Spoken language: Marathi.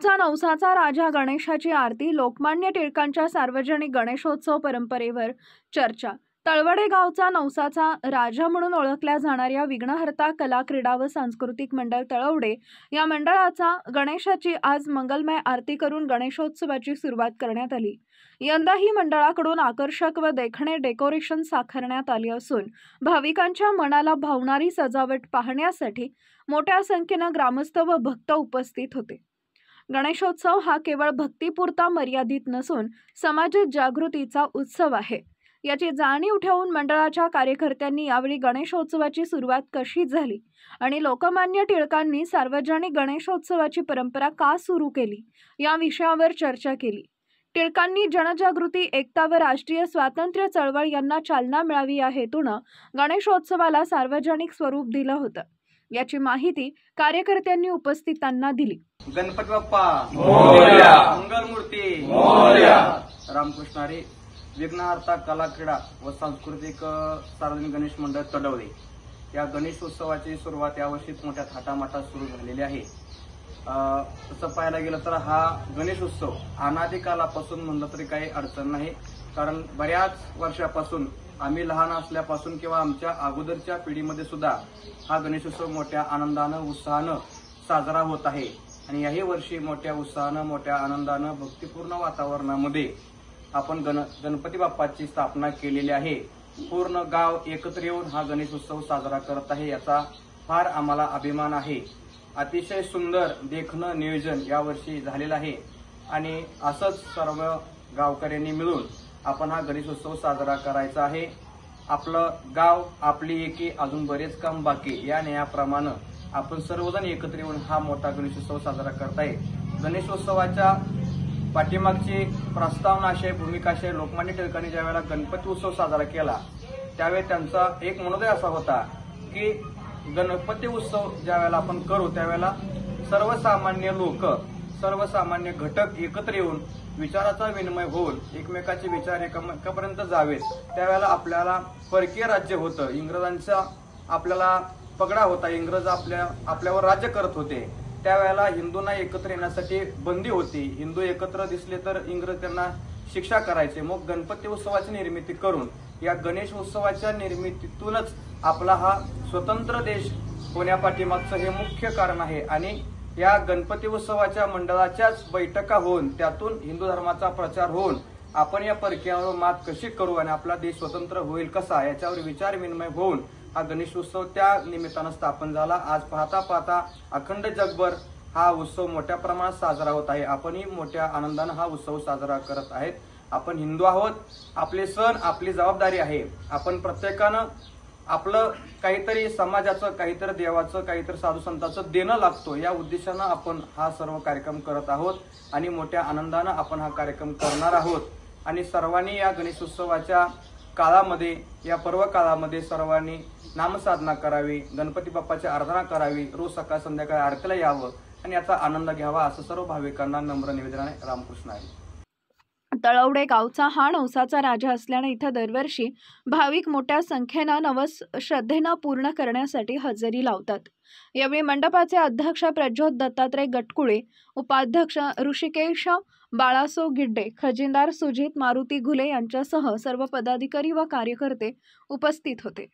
गावचा नवसाचा राजा गणेशाची आरती, लोकमान्य टिळकांच्या सार्वजनिक गणेशोत्सव परंपरेवर चर्चा। तळवडे गावचा नवसाचा राजा म्हणून ओळखल्या जाणाऱ्या विघ्नहर्ता कला क्रीडा व सांस्कृतिक मंडळ तळवडे या मंडळाचा गणेशाची आज मंगलमय आरती करून गणेशोत्सवाची सुरुवात करण्यात आली। यंदाही मंडळाकडून आकर्षक व देखणे डेकोरेशन साकारण्यात आली असून भाविकांच्या मनाला भावणारी सजावट पाहण्यासाठी मोठ्या संख्येने ग्रामस्थ व भक्त उपस्थित होते। गणेशोत्सव हा केवळ भक्तीपुरता मर्यादित नसून समाजात जागृतीचा उत्सव आहे, याची जाणीव ठेवून मंडळाच्या कार्यकर्त्यांनी यावेळी गणेशोत्सवाची सुरुवात कशी झाली आणि लोकमान्य टिळकांनी सार्वजनिक गणेशोत्सवाची परंपरा का सुरू केली या विषयावर चर्चा केली। टिळकांनी जनजागृती, एकता व राष्ट्रीय स्वातंत्र्य चळवळ यांना चालना मिळावी या हेतूने गणेशोत्सवाला सार्वजनिक स्वरूप दिलं होतं, याची माहिती कार्यकर्त्यांनी उपस्थितांना दिली। गणपती बाप्पा मोरया, मंगलमूर्ती मोरया। रामकृष्ण हरी। विघ्नहर्ता कला क्रीडा व सांस्कृतिक सार्वजनिक गणेश मंडळ तळवडे या गणेशोत्सवाची सुरुवात यावर्षी मोठ्या थाटामाटात सुरू झालेली आहे। तसं पाहायला गेलं तर हा गणेशोत्सव अनादी कालापासून म्हणलं तरी काही अडचण नाही, कारण बऱ्याच वर्षापासून आम्ही लहान असल्यापासून किंवा आमच्या अगोदरच्या पिढीमध्ये सुद्धा हा गणेशोत्सव मोठ्या आनंदानं उत्साहानं साजरा होत आहे। आणि याही वर्षी मोठ्या उत्साहानं मोठ्या आनंदानं भक्तिपूर्ण वातावरणामध्ये आपण गणपती बाप्पाची स्थापना केलेली आहे। पूर्ण गाव एकत्र येऊन हा गणेशोत्सव साजरा करत आहे, याचा फार आम्हाला अभिमान आहे। अतिशय सुंदर देखणं नियोजन यावर्षी झालेलं आहे आणि असंच सर्व गावकऱ्यांनी मिळून आपण हा गणेशोत्सव साजरा करायचा आहे। आपलं गाव, आपली एकी, अजून बरेच काम बाकी या न्यायाप्रमाणे आपण सर्वजण एकत्र येऊन हा मोठा गणेशोत्सव साजरा करताय। गणेशोत्सवाच्या पाठीमागची प्रस्तावना अशी आहे, भूमिका अशी आहे, लोकमान्य टिळकांनी ज्यावेळेला गणपती उत्सव साजरा केला त्यावेळी त्यांचा एक मनोदय असा होता की गणपती उत्सव ज्यावेळेला आपण करू त्यावेळेला सर्वसामान्य लोक, सर्वसामान्य घटक एकत्र येऊन विचाराचा विनिमय होऊन एकमेकाचे विचार एकमेकांपर्यंत जावेत। त्यावेळेला आपल्याला परकीय राज्य होतं, इंग्रजांचा आपल्याला पगडा होता, इंग्रज आपल्यावर राज्य करत होते। त्यावेळेला हिंदूंना एकत्र येण्यासाठी बंदी होती, हिंदू एकत्र दिसले तर इंग्रज त्यांना शिक्षा करायचे। मग गणपती उत्सवाची निर्मिती करून या गणेश उत्सवाच्या निर्मितीतूनच आपला हा स्वतंत्र देश होण्यापाठीमागचं हे मुख्य कारण आहे। आणि या गणपती उत्सवाच्या मंडळाच्याच बैठका होऊन त्यातून हिंदू धर्माचा प्रचार होऊन आपण या परकीयांवर मात कशी करू आणि आपला देश स्वतंत्र होईल कसा याच्यावर विचार विनिमय होऊन हा गणेशोत्सव त्या निमित्तानं स्थापन झाला। आज पाहता पाहता अखंड जगभर हा उत्सव मोठ्या प्रमाणात साजरा होत आहे। आपणही मोठ्या आनंदानं हा उत्सव साजरा करत आहेत। आपण हिंदू आहोत, आपले सण, आपली जबाबदारी आहे। आपण प्रत्येकानं आपलं काहीतरी समाजाचं, काहीतरी देवाचं, काहीतरी साधू संतांचं देणं लागतो, या उद्देशानं आपण हा सर्व कार्यक्रम करत आहोत आणि मोठ्या आनंदानं आपण हा कार्यक्रम करणार आहोत। आणि सर्वांनी या गणेशोत्सवाच्या काळामध्ये, या पर्व काळामध्ये सर्वांनी नामसाधना करावी, गणपती बाप्पाची आराधना करावी, रोज सकाळ संध्याकाळी आरतीला यावं आणि याचा आनंद घ्यावा असं सर्व भाविकांना नम्र निवेदन आहे। रामकृष्ण आहे। तळवडे गावचा हा नवसाचा राजा असल्याने इथं दरवर्षी भाविक मोठ्या संख्येनं नवस श्रद्धेनं पूर्ण करण्यासाठी हजेरी लावतात। यावेळी मंडपाचे अध्यक्ष प्रज्योत दत्तात्रय गटकुळे, उपाध्यक्ष ऋषिकेश बाळासो गिड्डे, खजिनदार सुजित मारुती घुले यांच्यासह सर्व पदाधिकारी व कार्यकर्ते उपस्थित होते।